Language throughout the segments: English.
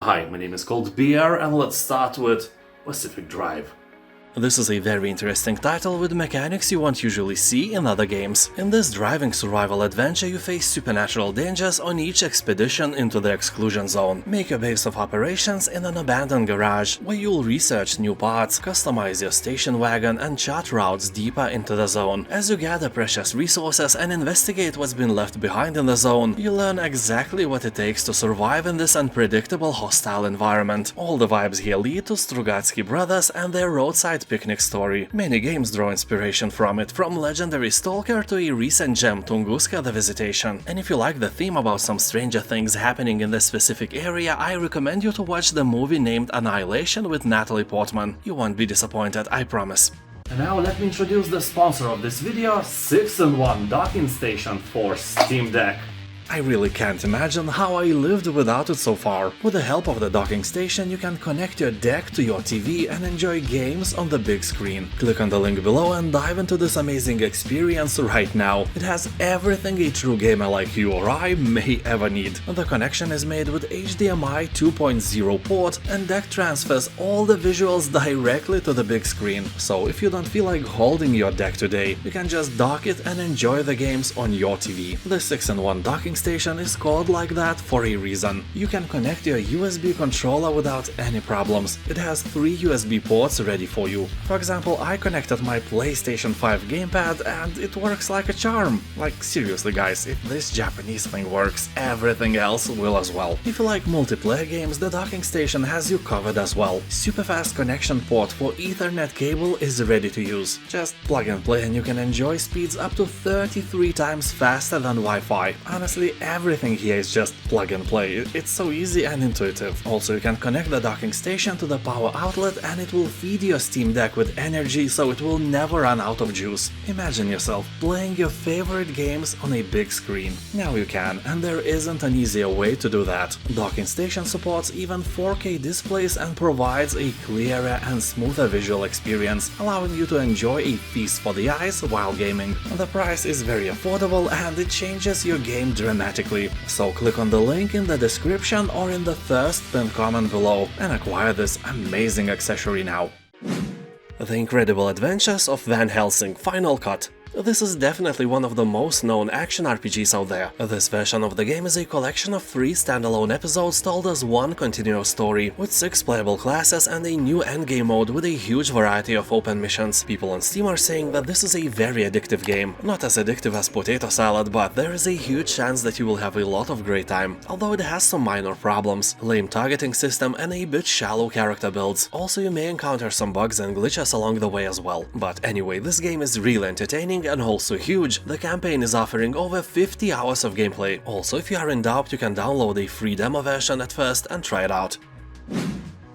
Hi, my name is Cold Beer, and let's start with Pacific Drive. This is a very interesting title with mechanics you won't usually see in other games. In this driving survival adventure you face supernatural dangers on each expedition into the exclusion zone. Make your base of operations in an abandoned garage, where you'll research new parts, customize your station wagon and chart routes deeper into the zone. As you gather precious resources and investigate what's been left behind in the zone, you learn exactly what it takes to survive in this unpredictable hostile environment. All the vibes here lead to Strugatsky Brothers and their roadside picnic story. Many games draw inspiration from it, from legendary Stalker to a recent gem Tunguska the Visitation. And if you like the theme about some stranger things happening in this specific area, I recommend you to watch the movie named Annihilation with Natalie Portman. You won't be disappointed, I promise. And now let me introduce the sponsor of this video, 6-in-1 Docking Station for Steam Deck. I really can't imagine how I lived without it so far. With the help of the docking station, you can connect your deck to your TV and enjoy games on the big screen. Click on the link below and dive into this amazing experience right now. It has everything a true gamer like you or I may ever need. The connection is made with HDMI 2.0 port, and deck transfers all the visuals directly to the big screen. So if you don't feel like holding your deck today, you can just dock it and enjoy the games on your TV. The 6-in-1 docking station is called like that for a reason. You can connect your USB controller without any problems. It has 3 USB ports ready for you. For example, I connected my PlayStation 5 gamepad and it works like a charm. Like, seriously guys, if this Japanese thing works, everything else will as well. If you like multiplayer games, the docking station has you covered as well. Super fast connection port for Ethernet cable is ready to use. Just plug and play and you can enjoy speeds up to 33 times faster than Wi-Fi. Honestly, everything here is just plug and play. It's so easy and intuitive. Also, you can connect the docking station to the power outlet and it will feed your Steam Deck with energy so it will never run out of juice. Imagine yourself playing your favorite games on a big screen. Now you can, and there isn't an easier way to do that. Docking station supports even 4K displays and provides a clearer and smoother visual experience, allowing you to enjoy a feast for the eyes while gaming. The price is very affordable and it changes your game dramatically. So click on the link in the description or in the first pinned comment below and acquire this amazing accessory now. The Incredible Adventures of Van Helsing Final Cut. This is definitely one of the most known action RPGs out there. This version of the game is a collection of 3 standalone episodes told as one continuous story, with 6 playable classes and a new endgame mode with a huge variety of open missions. People on Steam are saying that this is a very addictive game. Not as addictive as potato salad, but there is a huge chance that you will have a lot of great time. Although it has some minor problems, lame targeting system and a bit shallow character builds. Also, you may encounter some bugs and glitches along the way as well. But anyway, this game is really entertaining and also huge. The campaign is offering over 50 hours of gameplay. Also, if you are in doubt, you can download a free demo version at first and try it out.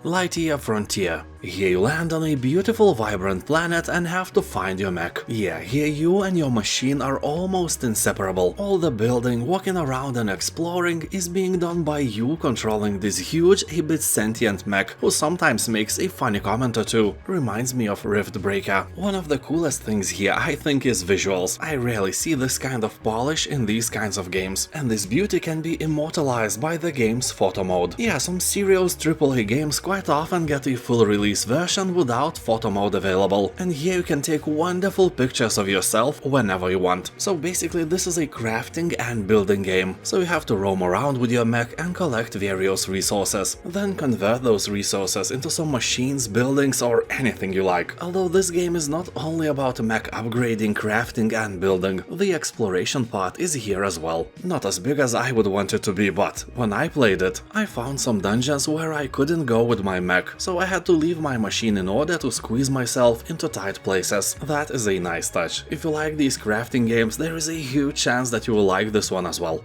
Lightyear Frontier. Here you land on a beautiful, vibrant planet and have to find your mech. Yeah, here you and your machine are almost inseparable. All the building, walking around and exploring is being done by you controlling this huge, a bit sentient mech, who sometimes makes a funny comment or two. Reminds me of Riftbreaker. One of the coolest things here, I think, is visuals. I rarely see this kind of polish in these kinds of games, and this beauty can be immortalized by the game's photo mode. Yeah, some serious AAA games quite often get a full release version without photo mode available, and here you can take wonderful pictures of yourself whenever you want. So basically this is a crafting and building game, so you have to roam around with your mech and collect various resources, then convert those resources into some machines, buildings or anything you like. Although this game is not only about mech upgrading, crafting and building, the exploration part is here as well. Not as big as I would want it to be, but when I played it, I found some dungeons where I couldn't go with my mech, so I had to leave my machine in order to squeeze myself into tight places. That is a nice touch. If you like these crafting games, there is a huge chance that you will like this one as well.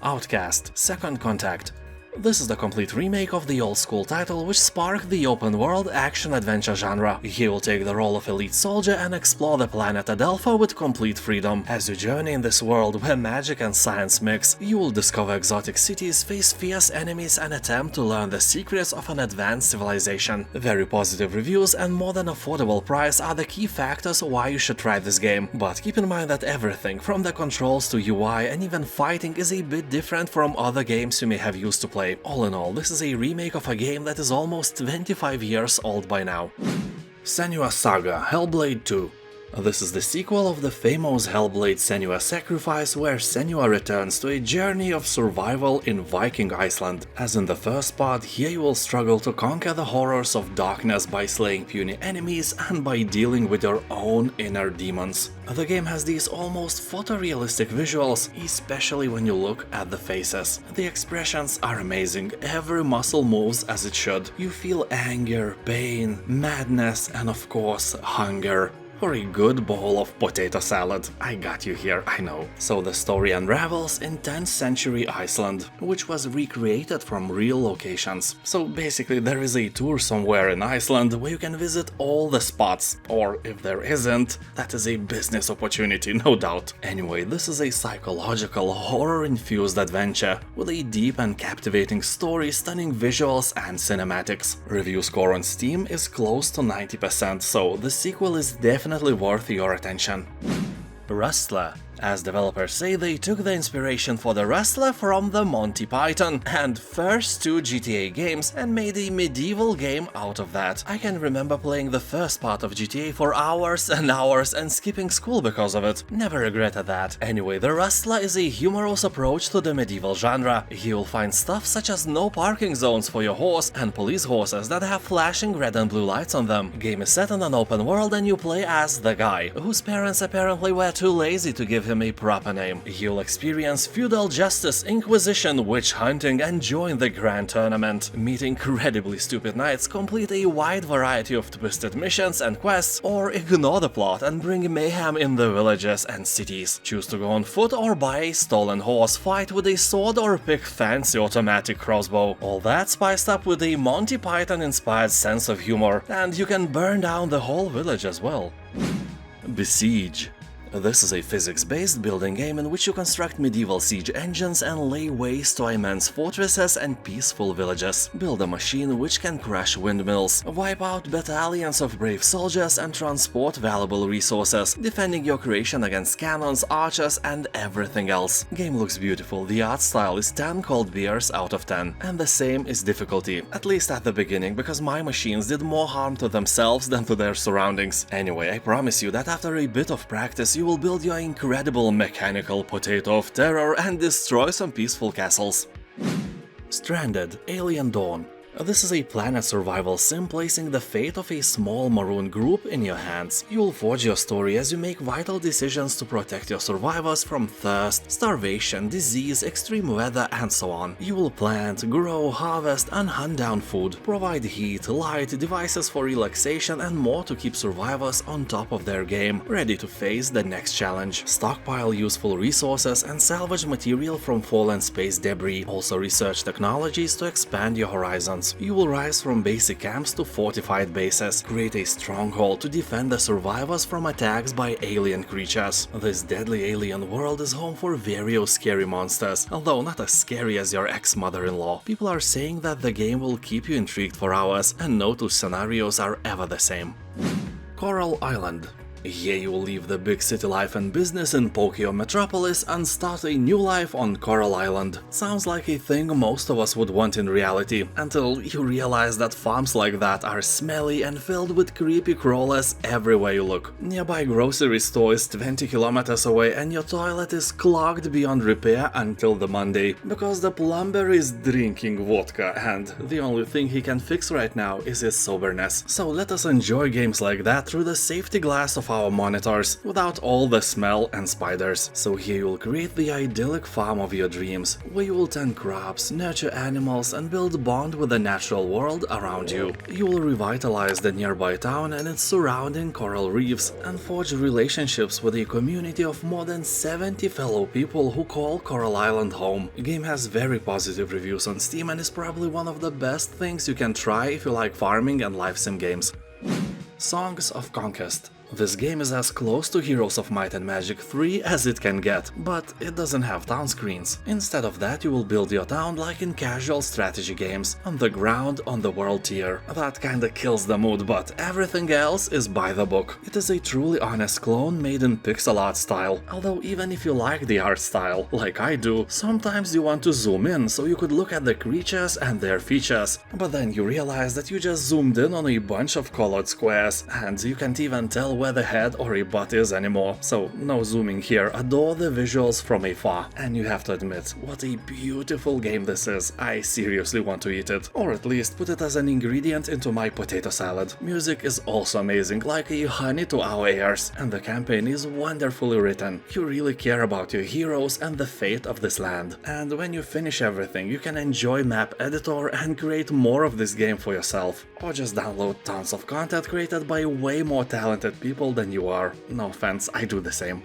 Outcast: Second Contact. This is the complete remake of the old-school title, which sparked the open-world action-adventure genre. He will take the role of elite soldier and explore the planet Adelpha with complete freedom. As you journey in this world where magic and science mix, you will discover exotic cities, face fierce enemies and attempt to learn the secrets of an advanced civilization. Very positive reviews and more than affordable price are the key factors why you should try this game, but keep in mind that everything, from the controls to UI and even fighting, is a bit different from other games you may have used to play gameplay. All in all, this is a remake of a game that is almost 25 years old by now. Senua's Saga: Hellblade 2. This is the sequel of the famous Hellblade: Senua's Sacrifice, where Senua returns to a journey of survival in Viking Iceland. As in the first part, here you will struggle to conquer the horrors of darkness by slaying puny enemies and by dealing with your own inner demons. The game has these almost photorealistic visuals, especially when you look at the faces. The expressions are amazing, every muscle moves as it should. You feel anger, pain, madness, and of course, hunger. For a good bowl of potato salad. I got you here, I know. So the story unravels in 10th century Iceland, which was recreated from real locations. So basically there is a tour somewhere in Iceland where you can visit all the spots, or if there isn't, that is a business opportunity, no doubt. Anyway, this is a psychological, horror-infused adventure with a deep and captivating story, stunning visuals and cinematics. Review score on Steam is close to 90%, so the sequel is definitely worth your attention. Rustler. As developers say, they took the inspiration for the Rustler from the Monty Python and first two GTA games and made a medieval game out of that. I can remember playing the first part of GTA for hours and skipping school because of it. Never regretted that. Anyway, the Rustler is a humorous approach to the medieval genre. You'll find stuff such as no parking zones for your horse and police horses that have flashing red and blue lights on them. Game is set in an open world and you play as the guy, whose parents apparently were too lazy to give him a proper name. You'll experience feudal justice, inquisition, witch hunting, and join the grand tournament. Meet incredibly stupid knights, complete a wide variety of twisted missions and quests, or ignore the plot and bring mayhem in the villages and cities. Choose to go on foot or buy a stolen horse, fight with a sword or pick fancy automatic crossbow. All that spiced up with a Monty Python inspired sense of humor, and you can burn down the whole village as well. Besiege. This is a physics-based building game in which you construct medieval siege engines and lay waste to immense fortresses and peaceful villages. Build a machine which can crush windmills, wipe out battalions of brave soldiers and transport valuable resources, defending your creation against cannons, archers and everything else. Game looks beautiful, the art style is 10 cold beers out of 10. And the same is difficulty, at least at the beginning, because my machines did more harm to themselves than to their surroundings. Anyway, I promise you that after a bit of practice you will build your incredible mechanical potato of terror and destroy some peaceful castles. Stranded: Alien Dawn. This is a planet survival sim placing the fate of a small maroon group in your hands. You'll forge your story as you make vital decisions to protect your survivors from thirst, starvation, disease, extreme weather and so on. You will plant, grow, harvest and hunt down food, provide heat, light, devices for relaxation and more to keep survivors on top of their game, ready to face the next challenge. Stockpile useful resources and salvage material from fallen space debris. Also research technologies to expand your horizons. You will rise from basic camps to fortified bases, create a stronghold to defend the survivors from attacks by alien creatures. This deadly alien world is home for various scary monsters, although not as scary as your ex-mother-in-law. People are saying that the game will keep you intrigued for hours, and no two scenarios are ever the same. Coral Island. Here you will leave the big city life and business in Pokio Metropolis and start a new life on Coral Island. Sounds like a thing most of us would want in reality, until you realize that farms like that are smelly and filled with creepy crawlers everywhere you look. Nearby grocery store is 20 kilometers away and your toilet is clogged beyond repair until the Monday, because the plumber is drinking vodka and the only thing he can fix right now is his soberness. So let us enjoy games like that through the safety glass of our monitors, without all the smell and spiders. So here you'll create the idyllic farm of your dreams, where you will tend crops, nurture animals and build a bond with the natural world around you. You will revitalize the nearby town and its surrounding coral reefs, and forge relationships with a community of more than 70 fellow people who call Coral Island home. The game has very positive reviews on Steam and is probably one of the best things you can try if you like farming and life sim games. Songs of Conquest. This game is as close to Heroes of Might and Magic 3 as it can get, but it doesn't have town screens. Instead of that, you will build your town like in casual strategy games, on the ground on the world tier. That kinda kills the mood, but everything else is by the book. It is a truly honest clone made in pixel art style, although even if you like the art style, like I do, sometimes you want to zoom in so you could look at the creatures and their features, but then you realize that you just zoomed in on a bunch of colored squares, and you can't even tell where the head or a butt is anymore, so no zooming here. Adore the visuals from afar. And you have to admit, what a beautiful game this is. I seriously want to eat it, or at least put it as an ingredient into my potato salad. Music is also amazing, like a honey to our ears, and the campaign is wonderfully written. You really care about your heroes and the fate of this land. And when you finish everything, you can enjoy Map Editor and create more of this game for yourself, or just download tons of content created by way more talented people than you are. No offense, I do the same.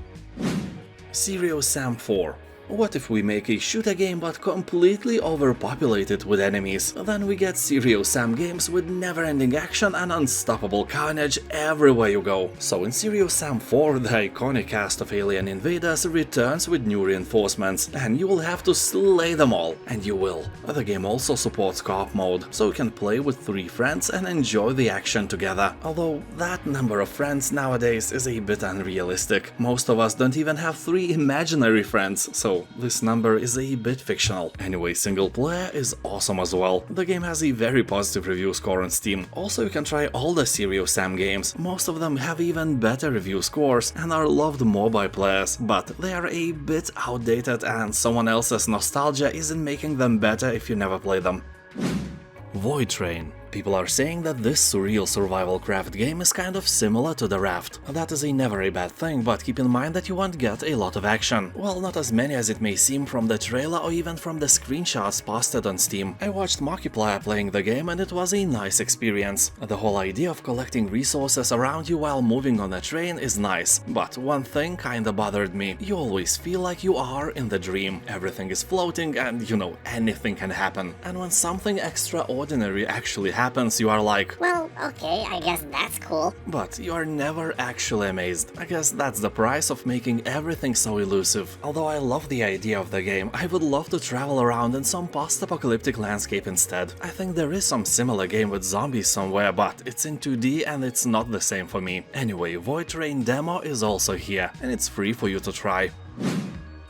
Serious Sam 4. What if we make a shooter game but completely overpopulate it with enemies? Then we get Serious Sam games with never-ending action and unstoppable carnage everywhere you go. So in Serious Sam 4, the iconic cast of alien invaders returns with new reinforcements, and you will have to slay them all, and you will. The game also supports co-op mode, so you can play with 3 friends and enjoy the action together. Although that number of friends nowadays is a bit unrealistic. Most of us don't even have 3 imaginary friends, so this number is a bit fictional. Anyway, single player is awesome as well. The game has a very positive review score on Steam. Also, you can try all the Serious Sam games. Most of them have even better review scores and are loved more by players, but they are a bit outdated and someone else's nostalgia isn't making them better if you never play them. Void Train. People are saying that this surreal survival craft game is kind of similar to The Raft. That is never a bad thing, but keep in mind that you won't get a lot of action. Well, not as many as it may seem from the trailer or even from the screenshots posted on Steam. I watched Markiplier playing the game and it was a nice experience. The whole idea of collecting resources around you while moving on a train is nice, but one thing kinda bothered me. You always feel like you are in the dream. Everything is floating and, you know, anything can happen. And when something extraordinary actually happens, you are like, well, okay, I guess that's cool. But you are never actually amazed. I guess that's the price of making everything so elusive. Although I love the idea of the game, I would love to travel around in some post-apocalyptic landscape instead. I think there is some similar game with zombies somewhere, but it's in 2D and it's not the same for me. Anyway, Void Train demo is also here, and it's free for you to try.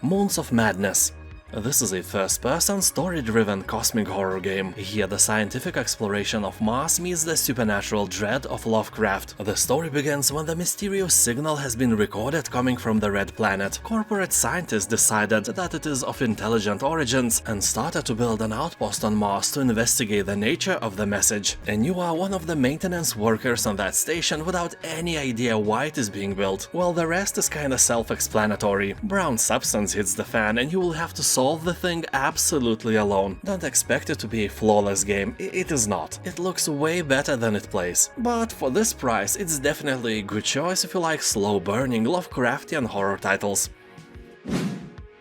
Moons of Madness. This is a first-person, story-driven cosmic horror game. Here the scientific exploration of Mars meets the supernatural dread of Lovecraft. The story begins when the mysterious signal has been recorded coming from the Red Planet. Corporate scientists decided that it is of intelligent origins and started to build an outpost on Mars to investigate the nature of the message. And you are one of the maintenance workers on that station without any idea why it is being built. Well, the rest is kinda self-explanatory. Brown substance hits the fan and you will have to solve the thing absolutely alone. Don't expect it to be a flawless game, it is not. It looks way better than it plays. But for this price, it's definitely a good choice if you like slow-burning Lovecraftian horror titles.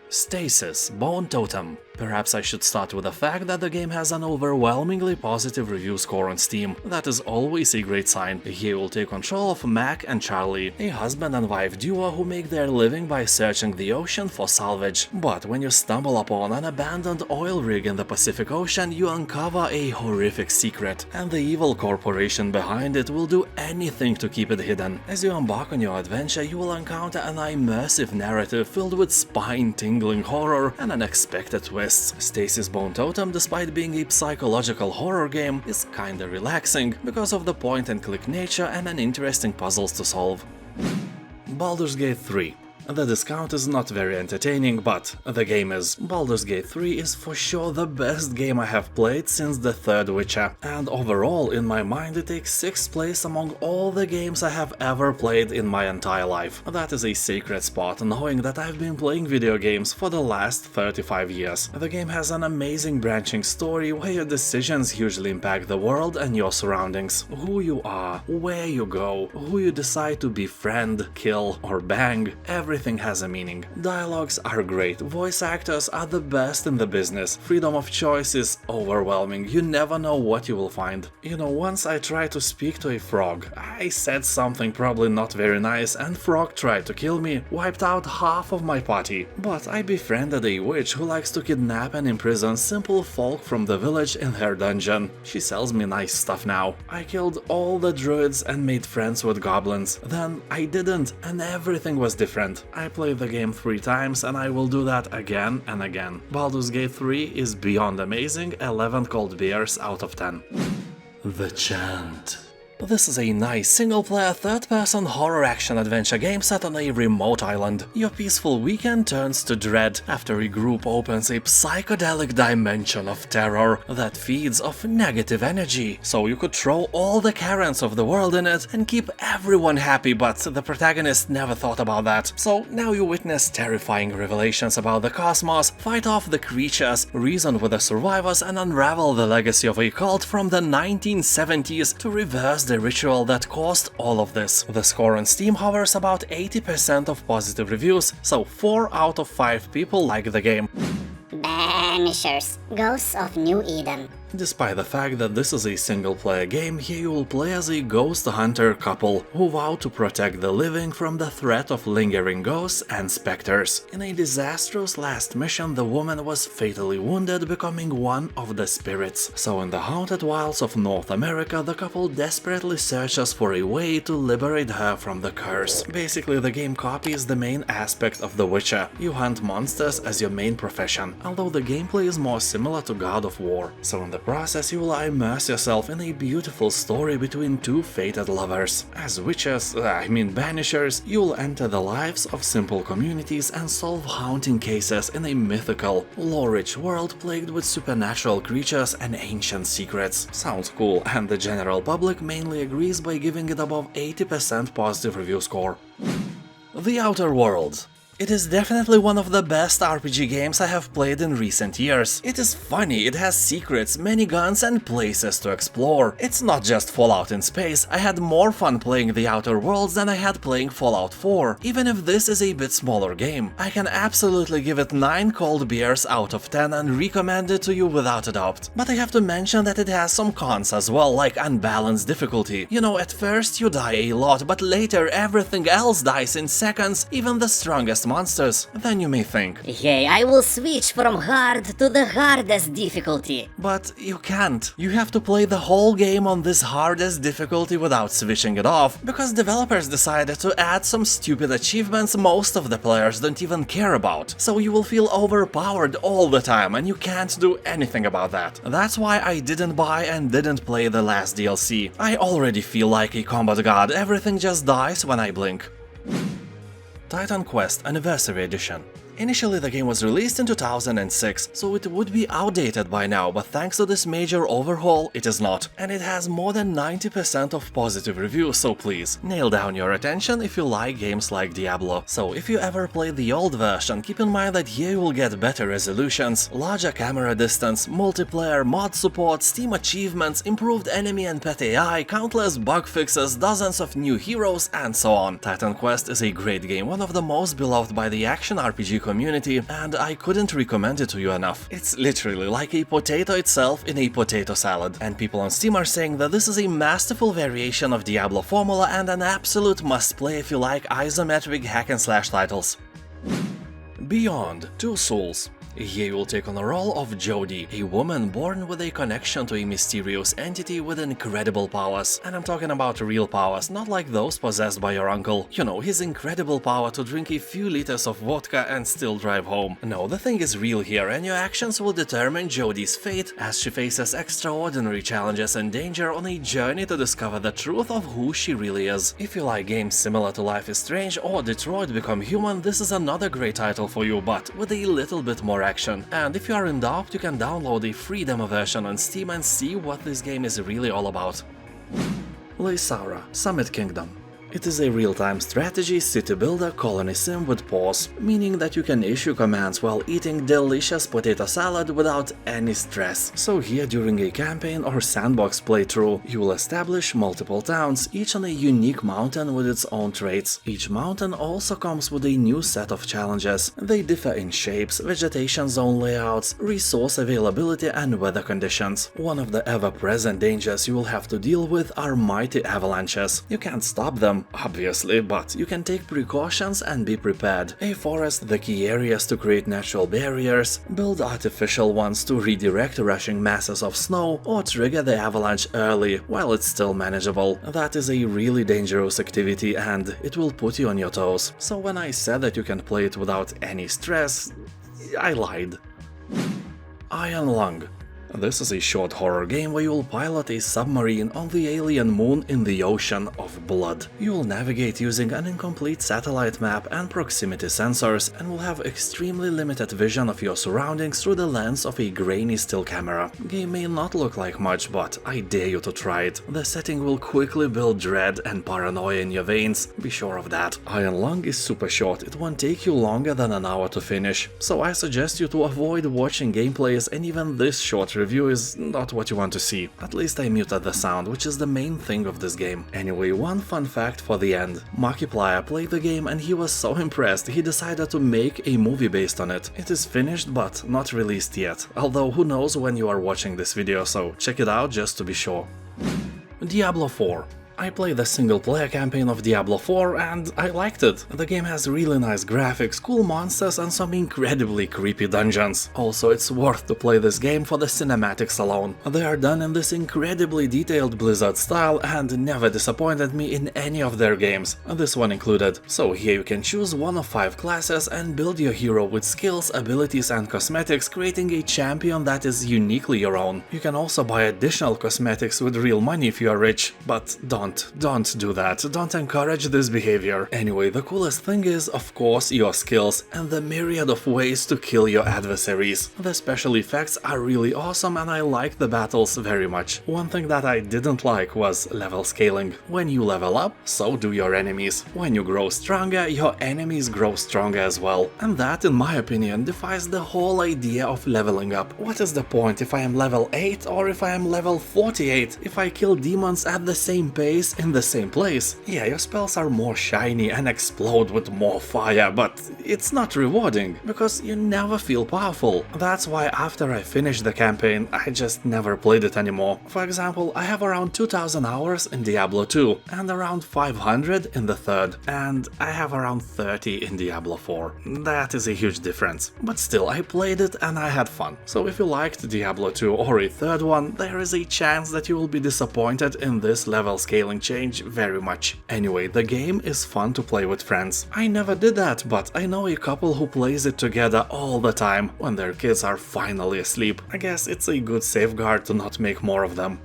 Stasis: Bone Totem. Perhaps I should start with the fact that the game has an overwhelmingly positive review score on Steam. That is always a great sign. Here you will take control of Mac and Charlie, a husband and wife duo who make their living by searching the ocean for salvage. But when you stumble upon an abandoned oil rig in the Pacific Ocean, you uncover a horrific secret, and the evil corporation behind it will do anything to keep it hidden. As you embark on your adventure, you will encounter an immersive narrative filled with spine-tingling horror and unexpected twists. Stasis: Bone Totem, despite being a psychological horror game, is kinda relaxing because of the point-and-click nature and an interesting puzzles to solve. Baldur's Gate 3. The discount is not very entertaining, but the game is. Baldur's Gate 3 is for sure the best game I have played since the third Witcher, and overall, in my mind, it takes 6th place among all the games I have ever played in my entire life. That is a sacred spot, knowing that I've been playing video games for the last 35 years. The game has an amazing branching story where your decisions hugely impact the world and your surroundings. Who you are, where you go, who you decide to befriend, kill, or bang, everything everything has a meaning. Dialogues are great, voice actors are the best in the business, freedom of choice is overwhelming, you never know what you will find. You know, once I tried to speak to a frog. I said something probably not very nice and frog tried to kill me, wiped out half of my party. But I befriended a witch who likes to kidnap and imprison simple folk from the village in her dungeon. She sells me nice stuff now. I killed all the druids and made friends with goblins. Then I didn't, and everything was different. I played the game 3 times and I will do that again and again. Baldur's Gate 3 is beyond amazing, 11 cold beers out of 10. The Chant. This is a nice single-player third-person horror action-adventure game set on a remote island. Your peaceful weekend turns to dread after a group opens a psychedelic dimension of terror that feeds off negative energy. So you could throw all the Karens of the world in it and keep everyone happy, but the protagonist never thought about that. So now you witness terrifying revelations about the cosmos, fight off the creatures, reason with the survivors, and unravel the legacy of a cult from the 1970s to reverse the ritual that caused all of this. The score on Steam hovers about 80% of positive reviews, so 4 out of 5 people like the game. Banishers, Ghosts of New Eden. Despite the fact that this is a single-player game, here you will play as a ghost hunter couple who vow to protect the living from the threat of lingering ghosts and specters. In a disastrous last mission, the woman was fatally wounded, becoming one of the spirits. So in the haunted wilds of North America, the couple desperately searches for a way to liberate her from the curse. Basically, the game copies the main aspect of The Witcher. You hunt monsters as your main profession, although the gameplay is more similar to God of War. So in the process, you will immerse yourself in a beautiful story between 2 fated lovers. As witches, banishers, you will enter the lives of simple communities and solve haunting cases in a mythical, lore-rich world plagued with supernatural creatures and ancient secrets. Sounds cool, and the general public mainly agrees by giving it above 80% positive review score. The Outer Worlds. It is definitely one of the best RPG games I have played in recent years. It is funny, it has secrets, many guns and places to explore. It's not just Fallout in space, I had more fun playing The Outer Worlds than I had playing Fallout 4. Even if this is a bit smaller game, I can absolutely give it 9 cold beers out of 10 and recommend it to you without a doubt. But I have to mention that it has some cons as well, like unbalanced difficulty. You know, at first you die a lot, but later everything else dies in seconds, even the strongest monsters. Then you may think, Hey, I will switch from hard to the hardest difficulty. but you can't. You have to play the whole game on this hardest difficulty without switching it off, because developers decided to add some stupid achievements most of the players don't even care about. So you will feel overpowered all the time and you can't do anything about that. That's why I didn't buy and didn't play the last DLC. I already feel like a combat god, everything just dies when I blink. Titan Quest Anniversary Edition. Initially the game was released in 2006, so it would be outdated by now, but thanks to this major overhaul, it is not. And it has more than 90% of positive reviews, so please, nail down your attention if you like games like Diablo. So if you ever played the old version, keep in mind that here you will get better resolutions, larger camera distance, multiplayer, mod support, Steam achievements, improved enemy and pet AI, countless bug fixes, dozens of new heroes, and so on. Titan Quest is a great game, one of the most beloved by the action RPG community, and I couldn't recommend it to you enough. It's literally like a potato itself in a potato salad, and people on Steam are saying that this is a masterful variation of Diablo formula and an absolute must-play if you like isometric hack-and-slash titles. Beyond Two Souls. Here you will take on the role of Jodie, a woman born with a connection to a mysterious entity with incredible powers. And I'm talking about real powers, not like those possessed by your uncle. You know, his incredible power to drink a few liters of vodka and still drive home. No, the thing is real here, and your actions will determine Jodie's fate as she faces extraordinary challenges and danger on a journey to discover the truth of who she really is. If you like games similar to Life is Strange or Detroit Become Human, this is another great title for you, but with a little bit more action. And if you are in doubt, you can download a free demo version on Steam and see what this game is really all about. Lysara, Summit Kingdom. It is a real-time strategy city builder colony sim with pause, meaning that you can issue commands while eating delicious potato salad without any stress. So here during a campaign or sandbox playthrough, you will establish multiple towns, each on a unique mountain with its own traits. Each mountain also comes with a new set of challenges. They differ in shapes, vegetation zone layouts, resource availability and weather conditions. One of the ever-present dangers you will have to deal with are mighty avalanches. You can't stop them, obviously, but you can take precautions and be prepared. Afforest the key areas to create natural barriers, build artificial ones to redirect rushing masses of snow, or trigger the avalanche early while it's still manageable. That is a really dangerous activity and it will put you on your toes. So when I said that you can play it without any stress, I lied. Iron Lung. This is a short horror game where you will pilot a submarine on the alien moon in the ocean of blood. You will navigate using an incomplete satellite map and proximity sensors and will have extremely limited vision of your surroundings through the lens of a grainy still camera. Game may not look like much, but I dare you to try it. The setting will quickly build dread and paranoia in your veins, be sure of that. Iron Lung is super short, it won't take you longer than an hour to finish, so I suggest you to avoid watching gameplays, and even this short review is not what you want to see. At least I muted the sound, which is the main thing of this game. Anyway, one fun fact for the end. Markiplier played the game and he was so impressed he decided to make a movie based on it. It is finished but not released yet, although who knows when you are watching this video, so check it out just to be sure. Diablo 4. I played the single-player campaign of Diablo 4 and I liked it. The game has really nice graphics, cool monsters and some incredibly creepy dungeons. Also, it's worth to play this game for the cinematics alone. They are done in this incredibly detailed Blizzard style and never disappointed me in any of their games, this one included. So here you can choose one of 5 classes and build your hero with skills, abilities and cosmetics, creating a champion that is uniquely your own. You can also buy additional cosmetics with real money if you are rich, but don't do that, don't encourage this behavior. Anyway, the coolest thing is, of course, your skills and the myriad of ways to kill your adversaries. The special effects are really awesome and I like the battles very much. One thing that I didn't like was level scaling. When you level up, so do your enemies. When you grow stronger, your enemies grow stronger as well. And that, in my opinion, defies the whole idea of leveling up. What is the point if I am level 8 or if I am level 48? If I kill demons at the same pace in the same place, yeah, your spells are more shiny and explode with more fire, but it's not rewarding, because you never feel powerful. That's why after I finished the campaign, I just never played it anymore. For example, I have around 2000 hours in Diablo 2, and around 500 in the third, and I have around 30 in Diablo 4. That is a huge difference. But still, I played it and I had fun. So if you liked Diablo 2 or a third one, there is a chance that you will be disappointed in this level scaling change very much. Anyway, the game is fun to play with friends. I never did that, but I know a couple who plays it together all the time when their kids are finally asleep. I guess it's a good safeguard to not make more of them.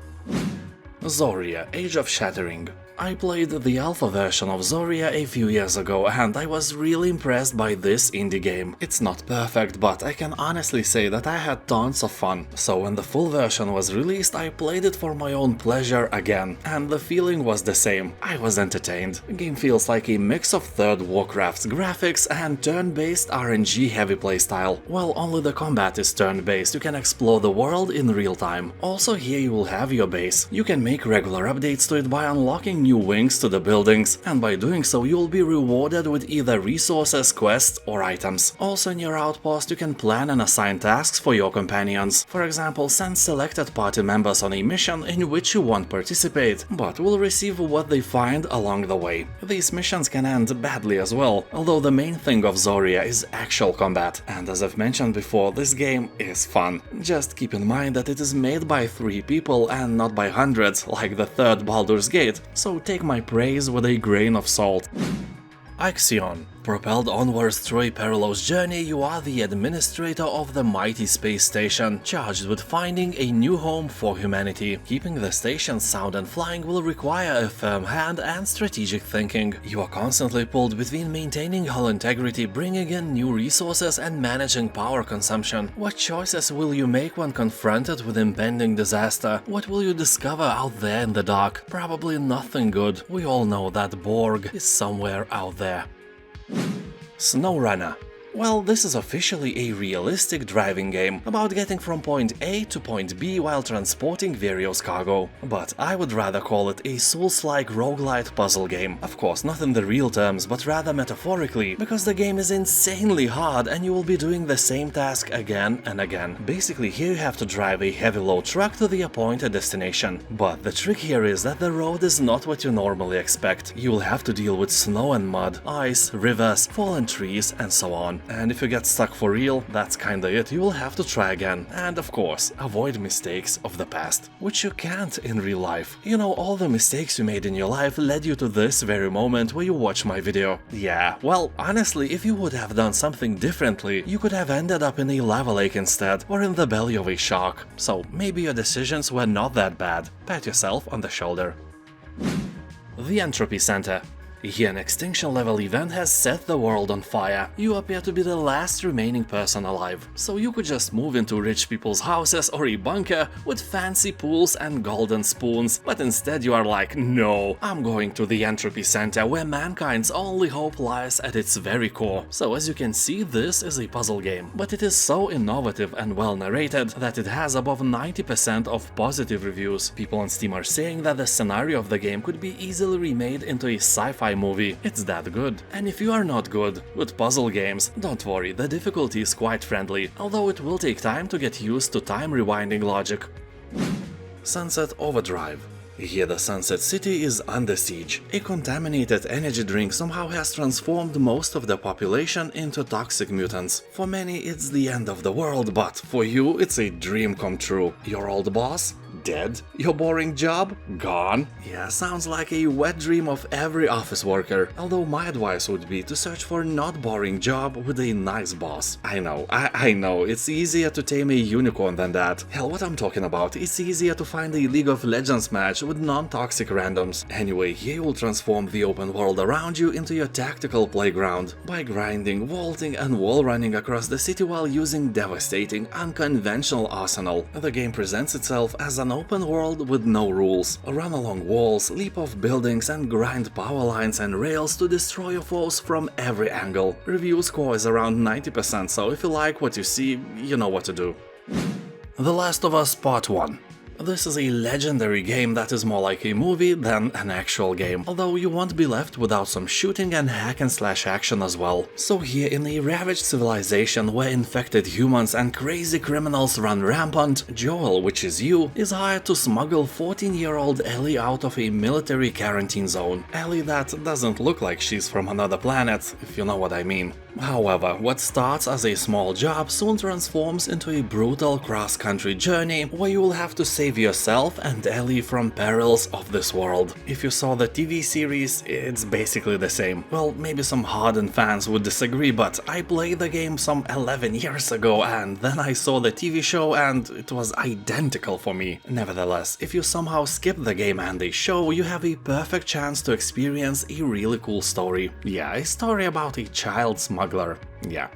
Zoria: Age of Shattering. I played the alpha version of Zoria a few years ago and I was really impressed by this indie game. It's not perfect, but I can honestly say that I had tons of fun. So when the full version was released, I played it for my own pleasure again, and the feeling was the same. I was entertained. The game feels like a mix of third Warcraft's graphics and turn-based RNG heavy playstyle. While only the combat is turn-based, you can explore the world in real time. Also here you will have your base. You can make regular updates to it by unlocking new wings to the buildings, and by doing so you will be rewarded with either resources, quests or items. Also in your outpost you can plan and assign tasks for your companions. For example, send selected party members on a mission in which you won't participate, but will receive what they find along the way. These missions can end badly as well, although the main thing of Zoria is actual combat, and as I've mentioned before, this game is fun. Just keep in mind that it is made by 3 people and not by hundreds like the third Baldur's Gate, so take my praise with a grain of salt. Ixion. Propelled onwards through a perilous journey, you are the administrator of the mighty space station, charged with finding a new home for humanity. Keeping the station sound and flying will require a firm hand and strategic thinking. You are constantly pulled between maintaining hull integrity, bringing in new resources, and managing power consumption. What choices will you make when confronted with impending disaster? What will you discover out there in the dark? Probably nothing good. We all know that Borg is somewhere out there. SnowRunner. Well, this is officially a realistic driving game about getting from point A to point B while transporting various cargo. But I would rather call it a Souls-like roguelite puzzle game. Of course, not in the real terms, but rather metaphorically, because the game is insanely hard and you will be doing the same task again and again. Basically, here you have to drive a heavy load truck to the appointed destination. But the trick here is that the road is not what you normally expect. You will have to deal with snow and mud, ice, rivers, fallen trees, and so on. And if you get stuck for real, that's kinda it, you will have to try again. And of course, avoid mistakes of the past, which you can't in real life. You know, all the mistakes you made in your life led you to this very moment where you watch my video. Yeah, well, honestly, if you would have done something differently, you could have ended up in a lava lake instead, or in the belly of a shark. So maybe your decisions were not that bad. Pat yourself on the shoulder. The Entropy Center. Here, an extinction-level event has set the world on fire. You appear to be the last remaining person alive, so you could just move into rich people's houses or a bunker with fancy pools and golden spoons, but instead you are like, no, I'm going to the Entropy Center where mankind's only hope lies at its very core. So as you can see, this is a puzzle game, but it is so innovative and well narrated that it has above 90% of positive reviews. People on Steam are saying that the scenario of the game could be easily remade into a sci-fi movie. It's that good. And if you are not good with puzzle games, don't worry, the difficulty is quite friendly, although it will take time to get used to time rewinding logic. Sunset Overdrive. Here the Sunset City is under siege. A contaminated energy drink somehow has transformed most of the population into toxic mutants. For many it's the end of the world, but for you it's a dream come true. Your old boss? Dead? Your boring job? Gone? Yeah, sounds like a wet dream of every office worker, although my advice would be to search for not boring job with a nice boss. I know, it's easier to tame a unicorn than that. Hell, what I'm talking about, it's easier to find a League of Legends match with non-toxic randoms. Anyway, here you will transform the open world around you into your tactical playground by grinding, vaulting and wall running across the city while using devastating, unconventional arsenal. The game presents itself as an open world with no rules. Run along walls, leap off buildings and grind power lines and rails to destroy your foes from every angle. Review score is around 90%, so if you like what you see, you know what to do. The Last of Us Part 1. This is a legendary game that is more like a movie than an actual game, although you won't be left without some shooting and hack-and-slash action as well. So here in a ravaged civilization where infected humans and crazy criminals run rampant, Joel, which is you, is hired to smuggle 14-year-old Ellie out of a military quarantine zone. Ellie that doesn't look like she's from another planet, if you know what I mean. However, what starts as a small job soon transforms into a brutal cross-country journey where you will have to save yourself and Ellie from perils of this world. If you saw the TV series, it's basically the same. Well, maybe some hardened fans would disagree, but I played the game some 11 years ago and then I saw the TV show and it was identical for me. Nevertheless, if you somehow skip the game and the show, you have a perfect chance to experience a really cool story. Yeah, a story about a child smuggler. Yeah.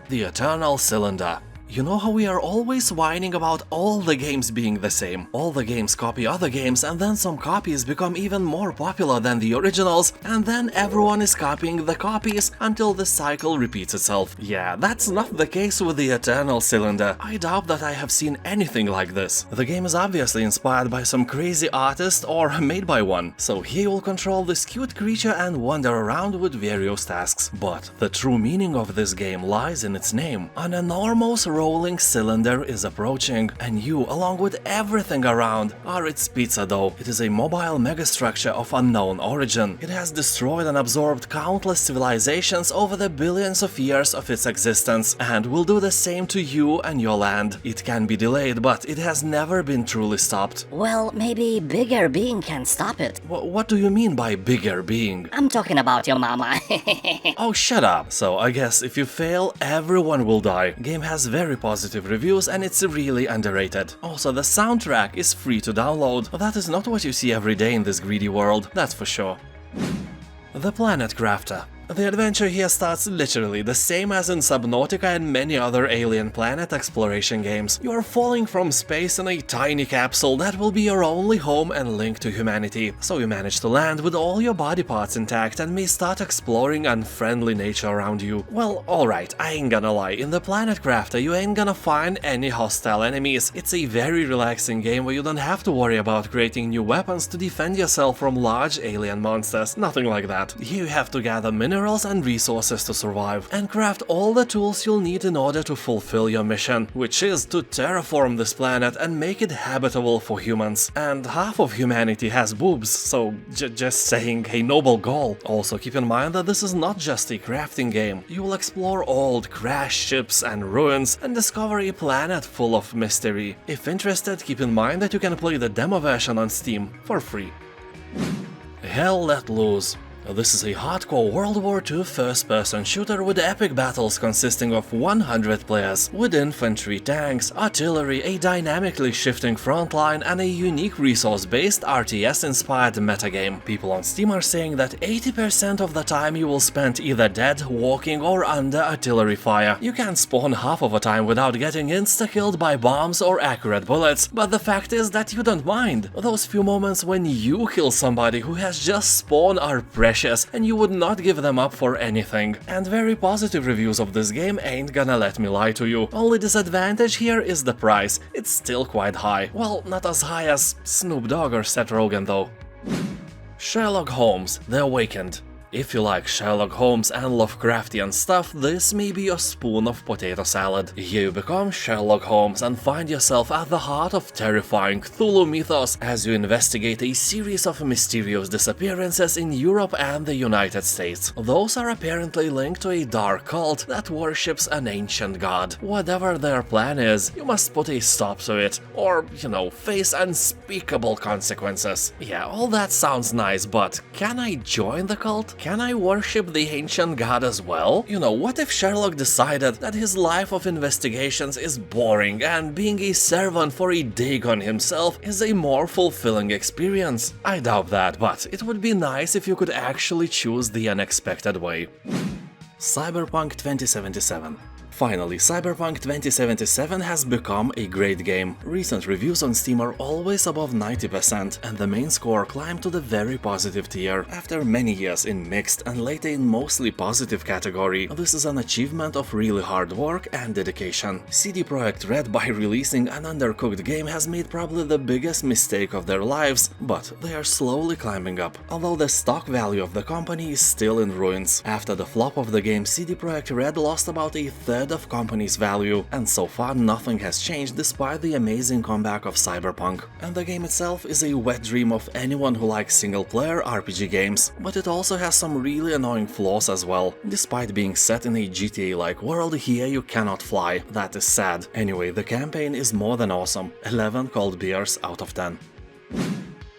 The Eternal Cylinder. You know how we are always whining about all the games being the same? All the games copy other games and then some copies become even more popular than the originals and then everyone is copying the copies until the cycle repeats itself. Yeah, that's not the case with the Eternal Cylinder. I doubt that I have seen anything like this. The game is obviously inspired by some crazy artist or made by one, so here you'll control this cute creature and wander around with various tasks. But the true meaning of this game lies in its name, an enormous rolling cylinder is approaching, and you, along with everything around, are its pizza dough. It is a mobile megastructure of unknown origin. It has destroyed and absorbed countless civilizations over the billions of years of its existence, and will do the same to you and your land. It can be delayed, but it has never been truly stopped. Well, maybe bigger being can stop it. What do you mean by bigger being? I'm talking about your mama. Oh, shut up. So I guess if you fail, everyone will die. Game has very positive reviews and it's really underrated. Also, the soundtrack is free to download. That is not what you see every day in this greedy world, that's for sure. The Planet Crafter. The adventure here starts literally the same as in Subnautica and many other alien planet exploration games. You are falling from space in a tiny capsule that will be your only home and link to humanity. So you manage to land with all your body parts intact and may start exploring unfriendly nature around you. Well, alright, I ain't gonna lie, in the Planet Crafter you ain't gonna find any hostile enemies. It's a very relaxing game where you don't have to worry about creating new weapons to defend yourself from large alien monsters, nothing like that. Here you have to gather minerals and resources to survive, and craft all the tools you'll need in order to fulfill your mission, which is to terraform this planet and make it habitable for humans. And half of humanity has boobs, so just saying, a noble goal. Also keep in mind that this is not just a crafting game. You will explore old crashed ships and ruins and discover a planet full of mystery. If interested, keep in mind that you can play the demo version on Steam for free. Hell Let Loose. This is a hardcore World War II first-person shooter with epic battles consisting of 100 players, with infantry, tanks, artillery, a dynamically shifting frontline, and a unique resource-based RTS-inspired metagame. People on Steam are saying that 80% of the time you will spend either dead, walking, or under artillery fire. You can spawn half of the time without getting insta-killed by bombs or accurate bullets, but the fact is that you don't mind. Those few moments when you kill somebody who has just spawned are precious, and you would not give them up for anything. And very positive reviews of this game ain't gonna let me lie to you. Only disadvantage here is the price. It's still quite high. Well, not as high as Snoop Dogg or Seth Rogen though. Sherlock Holmes: The Awakened. If you like Sherlock Holmes and Lovecraftian stuff, this may be your spoon of potato salad. Here you become Sherlock Holmes and find yourself at the heart of terrifying Cthulhu mythos as you investigate a series of mysterious disappearances in Europe and the United States. Those are apparently linked to a dark cult that worships an ancient god. Whatever their plan is, you must put a stop to it, or, face unspeakable consequences. Yeah, all that sounds nice, but can I join the cult? Can I worship the ancient god as well? What if Sherlock decided that his life of investigations is boring and being a servant for a Dagon himself is a more fulfilling experience? I doubt that, but it would be nice if you could actually choose the unexpected way. Cyberpunk 2077. Finally, Cyberpunk 2077 has become a great game. Recent reviews on Steam are always above 90%, and the main score climbed to the very positive tier. After many years in mixed and later in mostly positive category, this is an achievement of really hard work and dedication. CD Projekt Red, by releasing an undercooked game, has made probably the biggest mistake of their lives, but they are slowly climbing up, although the stock value of the company is still in ruins. After the flop of the game, CD Projekt Red lost about a third of company's value, and so far nothing has changed despite the amazing comeback of Cyberpunk. And the game itself is a wet dream of anyone who likes single-player RPG games, but it also has some really annoying flaws as well. Despite being set in a GTA-like world, here you cannot fly. That is sad. Anyway, the campaign is more than awesome. 11 cold beers out of 10.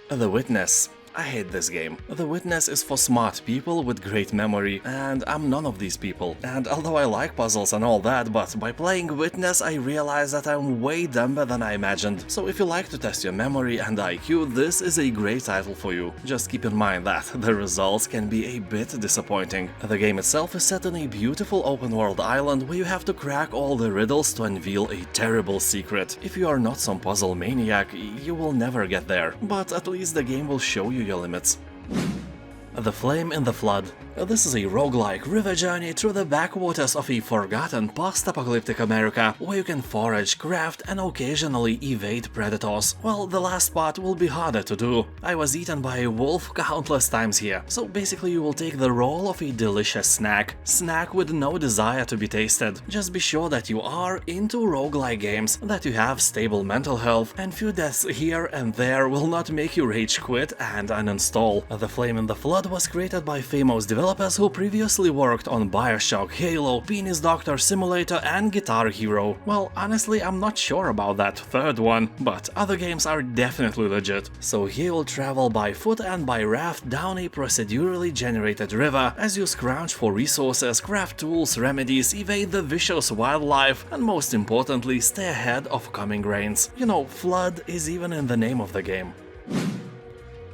The Witness. I hate this game. The Witness is for smart people with great memory, and I'm none of these people. And although I like puzzles and all that, but by playing Witness I realize that I'm way dumber than I imagined. So if you like to test your memory and IQ, this is a great title for you. Just keep in mind that the results can be a bit disappointing. The game itself is set on a beautiful open-world island where you have to crack all the riddles to unveil a terrible secret. If you are not some puzzle maniac, you will never get there, but at least the game will show you your limits. The Flame in the Flood. This is a roguelike river journey through the backwaters of a forgotten post-apocalyptic America, where you can forage, craft, and occasionally evade predators. Well, the last part will be harder to do. I was eaten by a wolf countless times here, so basically you will take the role of a delicious snack with no desire to be tasted. Just be sure that you are into roguelike games, that you have stable mental health, and few deaths here and there will not make you rage quit and uninstall. The Flame in the Flood was created by famous developers who previously worked on BioShock, Halo, Penis Doctor Simulator, and Guitar Hero. Well, honestly, I'm not sure about that third one, but other games are definitely legit. So here you'll travel by foot and by raft down a procedurally generated river as you scrounge for resources, craft tools, remedies, evade the vicious wildlife, and most importantly, stay ahead of coming rains. You know, flood is even in the name of the game.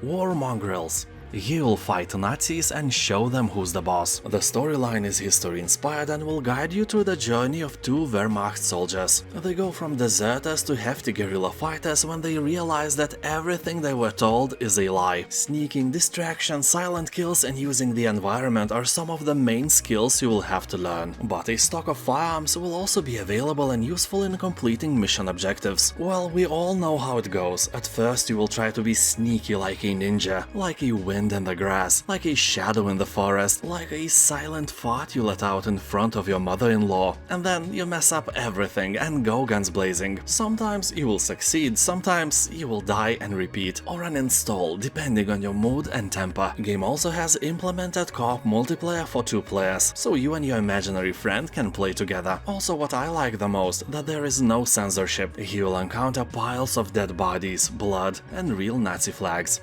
War Mongrels. Here you'll fight Nazis and show them who's the boss. The storyline is history-inspired and will guide you through the journey of two Wehrmacht soldiers. They go from deserters to hefty guerrilla fighters when they realize that everything they were told is a lie. Sneaking, distraction, silent kills, and using the environment are some of the main skills you will have to learn. But a stock of firearms will also be available and useful in completing mission objectives. Well, we all know how it goes. At first you will try to be sneaky like a ninja, like a wind in the grass, like a shadow in the forest, like a silent fart you let out in front of your mother-in-law, and then you mess up everything and go guns blazing. Sometimes you will succeed, sometimes you will die and repeat, or uninstall, depending on your mood and temper. Game also has implemented co-op multiplayer for 2 players, so you and your imaginary friend can play together. Also, what I like the most, that there is no censorship. You will encounter piles of dead bodies, blood, and real Nazi flags.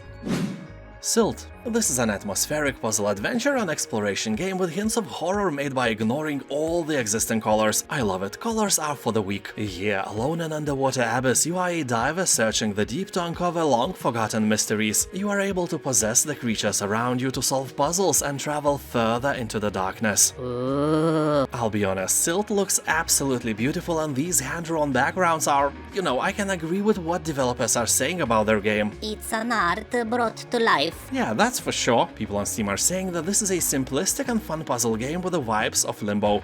Silt. This is an atmospheric puzzle adventure and exploration game with hints of horror made by ignoring all the existing colors. I love it, colors are for the weak. Here, alone in underwater abyss, you are a diver searching the deep to uncover long-forgotten mysteries. You are able to possess the creatures around you to solve puzzles and travel further into the darkness. I'll be honest, Silt looks absolutely beautiful and these hand-drawn backgrounds are, you know, I can agree with what developers are saying about their game. It's an art brought to life. Yeah, that's for sure. People on Steam are saying that this is a simplistic and fun puzzle game with the vibes of Limbo.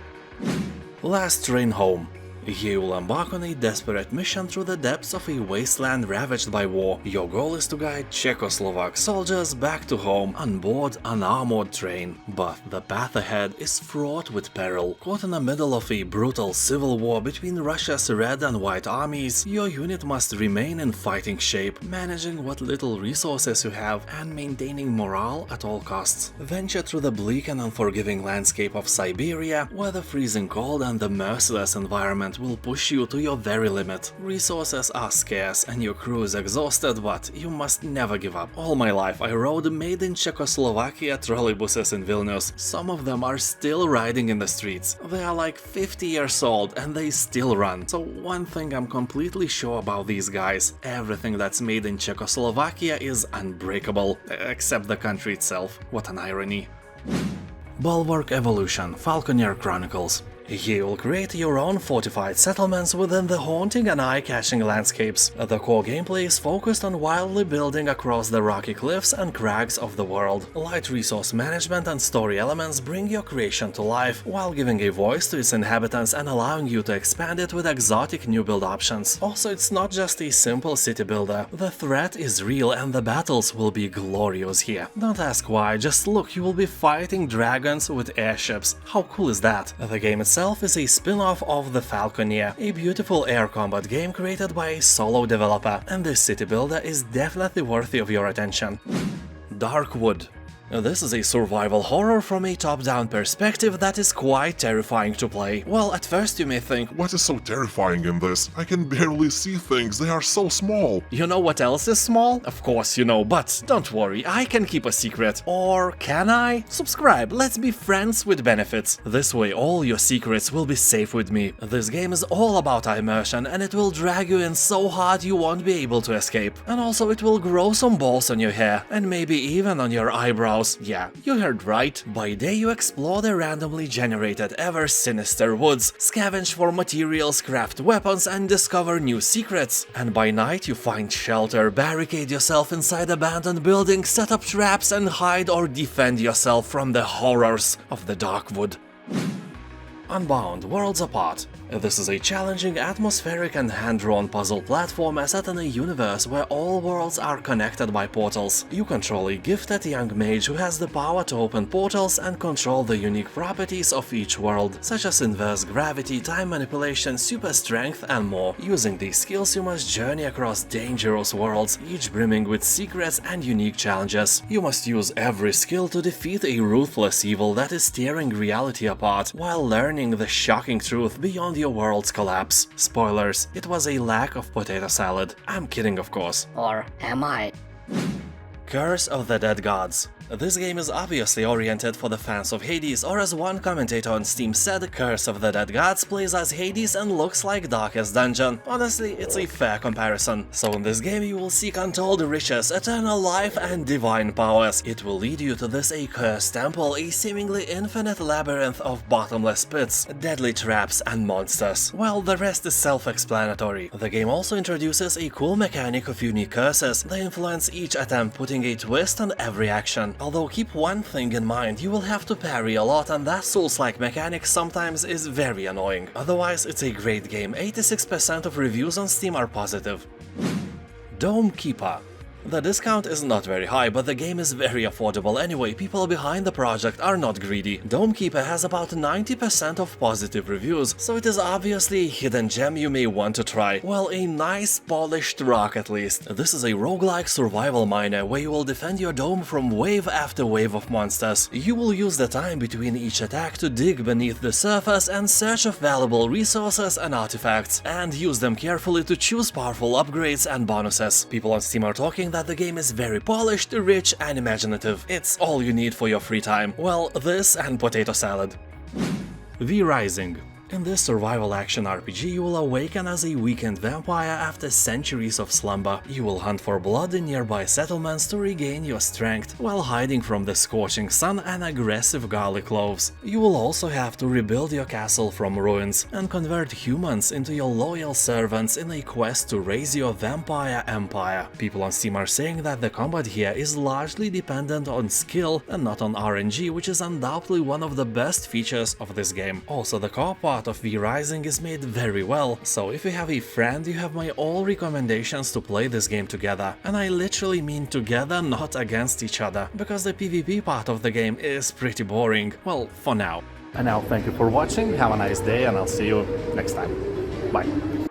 Last Train Home. Here you will embark on a desperate mission through the depths of a wasteland ravaged by war. Your goal is to guide Czechoslovak soldiers back to home on board an armored train. But the path ahead is fraught with peril. Caught in the middle of a brutal civil war between Russia's red and white armies, your unit must remain in fighting shape, managing what little resources you have and maintaining morale at all costs. Venture through the bleak and unforgiving landscape of Siberia, where the freezing cold and the merciless environment will push you to your very limit. Resources are scarce and your crew is exhausted, but you must never give up. All my life I rode made in Czechoslovakia trolleybuses in Vilnius. Some of them are still riding in the streets. They are like 50 years old and they still run. So one thing I'm completely sure about these guys, everything that's made in Czechoslovakia is unbreakable, except the country itself. What an irony. Bulwark Evolution, Falconeer Chronicles. Here you'll create your own fortified settlements within the haunting and eye-catching landscapes. The core gameplay is focused on wildly building across the rocky cliffs and crags of the world. Light resource management and story elements bring your creation to life, while giving a voice to its inhabitants and allowing you to expand it with exotic new build options. Also, it's not just a simple city builder. The threat is real and the battles will be glorious here. Don't ask why, just look, you will be fighting dragons with airships. How cool is that? The game itself is a spin-off of The Falconeer, a beautiful air combat game created by a solo developer, and this city builder is definitely worthy of your attention. Darkwood. This is a survival horror from a top-down perspective that is quite terrifying to play. Well, at first you may think, what is so terrifying in this? I can barely see things, they are so small. You know what else is small? Of course you know, but don't worry, I can keep a secret. Or can I? Subscribe, let's be friends with benefits. This way all your secrets will be safe with me. This game is all about immersion and it will drag you in so hard you won't be able to escape. And also it will grow some balls on your hair and maybe even on your eyebrows house. Yeah, you heard right. By day you explore the randomly generated ever sinister woods, scavenge for materials, craft weapons and discover new secrets. And by night you find shelter, barricade yourself inside abandoned buildings, set up traps and hide or defend yourself from the horrors of the Darkwood. Unbound Worlds Apart. This is a challenging, atmospheric and hand-drawn puzzle platformer set in a universe where all worlds are connected by portals. You control a gifted young mage who has the power to open portals and control the unique properties of each world, such as inverse gravity, time manipulation, super strength and more. Using these skills you must journey across dangerous worlds, each brimming with secrets and unique challenges. You must use every skill to defeat a ruthless evil that is tearing reality apart, while learning the shocking truth beyond your world's collapse. Spoilers, it was a lack of potato salad. I'm kidding, of course. Or am I? Curse of the Dead Gods. This game is obviously oriented for the fans of Hades, or as one commentator on Steam said, Curse of the Dead Gods plays as Hades and looks like Darkest Dungeon. Honestly, it's a fair comparison. So in this game you will seek untold riches, eternal life and divine powers. It will lead you to this accursed temple, a seemingly infinite labyrinth of bottomless pits, deadly traps and monsters. Well, the rest is self-explanatory. The game also introduces a cool mechanic of unique curses. They influence each attempt, putting a twist on every action. Although keep one thing in mind, you will have to parry a lot and that Souls-like mechanic sometimes is very annoying. Otherwise, it's a great game. 86% of reviews on Steam are positive. Dome Keeper. The discount is not very high, but the game is very affordable anyway. People behind the project are not greedy. Dome Keeper has about 90% of positive reviews, so it is obviously a hidden gem you may want to try. Well, a nice polished rock at least. This is a roguelike survival miner where you will defend your dome from wave after wave of monsters. You will use the time between each attack to dig beneath the surface and search of valuable resources and artifacts, and use them carefully to choose powerful upgrades and bonuses. People on Steam are talking that the game is very polished, rich and imaginative. It's all you need for your free time. Well, this and potato salad. V Rising. In this survival action RPG, you will awaken as a weakened vampire after centuries of slumber. You will hunt for blood in nearby settlements to regain your strength, while hiding from the scorching sun and aggressive garlic loaves. You will also have to rebuild your castle from ruins, and convert humans into your loyal servants in a quest to raise your vampire empire. People on Steam are saying that the combat here is largely dependent on skill and not on RNG, which is undoubtedly one of the best features of this game. Also, the co-op part of V Rising is made very well, so if you have a friend, you have my all recommendations to play this game together. And I literally mean together, not against each other, because the PvP part of the game is pretty boring, well, for now. And now thank you for watching, have a nice day and I'll see you next time. Bye.